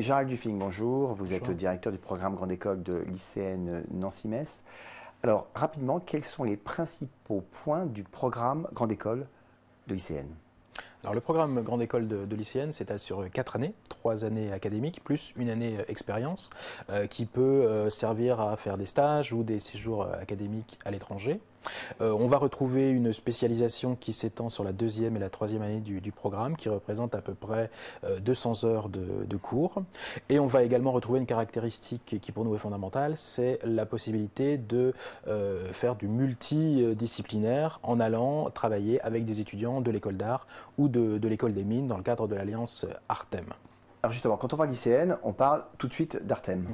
Gérald Dufing, bonjour. Vous êtes Bonjour. directeur du programme Grande École de l'ICN Nancy-Metz. Alors, rapidement, quels sont les principaux points du programme Grande École de l'ICN? Alors, le programme Grande École de l'ICN s'étale sur 4 années, 3 années académiques plus une année expérience qui peut servir à faire des stages ou des séjours académiques à l'étranger. On va retrouver une spécialisation qui s'étend sur la deuxième et la troisième année du programme, qui représente à peu près 200 heures de cours. Et on va également retrouver une caractéristique qui pour nous est fondamentale, c'est la possibilité de faire du multidisciplinaire en allant travailler avec des étudiants de l'école d'art ou de l'école des mines dans le cadre de l'alliance Artem. Alors justement, quand on parle d'ICN, on parle tout de suite d'Artem.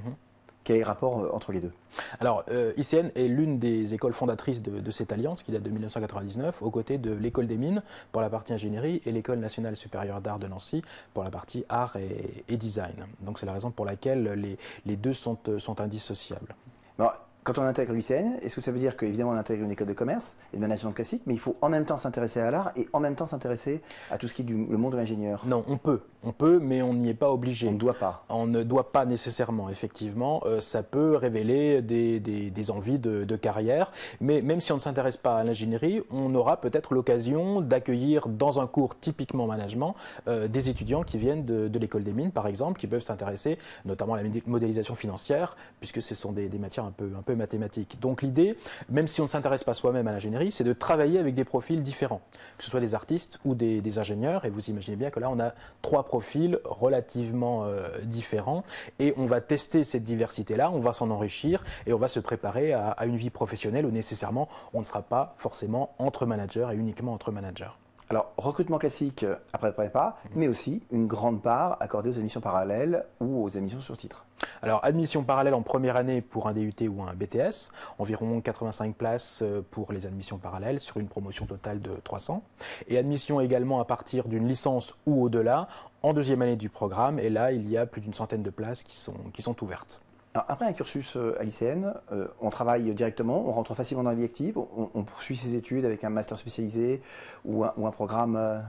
Quel est le rapport entre les deux? Alors, ICN est l'une des écoles fondatrices de cette alliance qui date de 1999, aux côtés de l'école des mines pour la partie ingénierie et l'école nationale supérieure d'art de Nancy pour la partie art et design. Donc c'est la raison pour laquelle les deux sont indissociables. Alors, quand on intègre l'ICN, est-ce que ça veut dire qu'évidemment on intègre une école de commerce et de management classique, mais il faut en même temps s'intéresser à l'art et en même temps s'intéresser à tout ce qui est le monde de l'ingénieur? Non, on peut, mais on n'y est pas obligé. On ne doit pas. On ne doit pas nécessairement, effectivement. Ça peut révéler des envies de carrière, mais même si on ne s'intéresse pas à l'ingénierie, on aura peut-être l'occasion d'accueillir dans un cours typiquement management des étudiants qui viennent de l'école des mines, par exemple, qui peuvent s'intéresser notamment à la modélisation financière, puisque ce sont des matières un peu mathématiques. Donc l'idée, même si on ne s'intéresse pas soi-même à l'ingénierie, c'est de travailler avec des profils différents, que ce soit des artistes ou des ingénieurs, et vous imaginez bien que là on a 3 profils relativement différents, et on va tester cette diversité-là, on va s'en enrichir, et on va se préparer à une vie professionnelle où nécessairement on ne sera pas forcément entre managers et uniquement entre managers. Alors, recrutement classique après prépa, mais aussi une grande part accordée aux admissions parallèles ou aux admissions sur titre. Alors, admission parallèle en première année pour un DUT ou un BTS, environ 85 places pour les admissions parallèles sur une promotion totale de 300. Et admission également à partir d'une licence ou au-delà en deuxième année du programme. Et là, il y a plus d'une centaine de places qui sont ouvertes. Alors, après un cursus à l'ICN, on travaille directement, on rentre facilement dans la vie active, on poursuit ses études avec un master spécialisé ou un programme.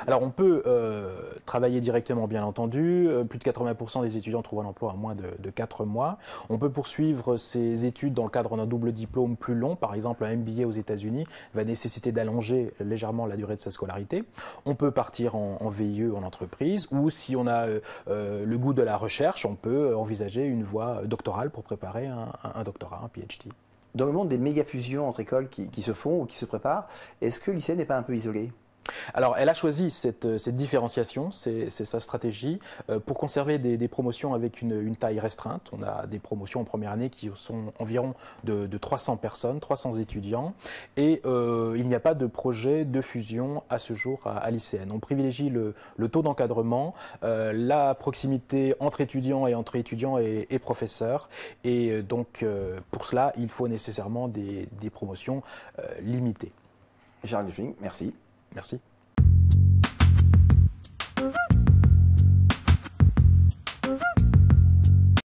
Alors on peut travailler directement bien entendu, plus de 80% des étudiants trouvent un emploi en moins de 4 mois. On peut poursuivre ses études dans le cadre d'un double diplôme plus long, par exemple un MBA aux États-Unis va nécessiter d'allonger légèrement la durée de sa scolarité. On peut partir en VIE en entreprise ou si on a le goût de la recherche, on peut envisager une voie doctorale pour préparer un doctorat, un PhD. Dans le monde des méga-fusions entre écoles qui se font ou qui se préparent, est-ce que l'ICN n'est pas un peu isolé? Alors, elle a choisi cette différenciation, c'est sa stratégie, pour conserver des promotions avec une taille restreinte. On a des promotions en première année qui sont environ de 300 personnes, 300 étudiants, et il n'y a pas de projet de fusion à ce jour à l'ICN. On privilégie le taux d'encadrement, la proximité entre étudiants et professeurs, et donc pour cela, il faut nécessairement des promotions limitées. Gérald Dufing, merci. Merci.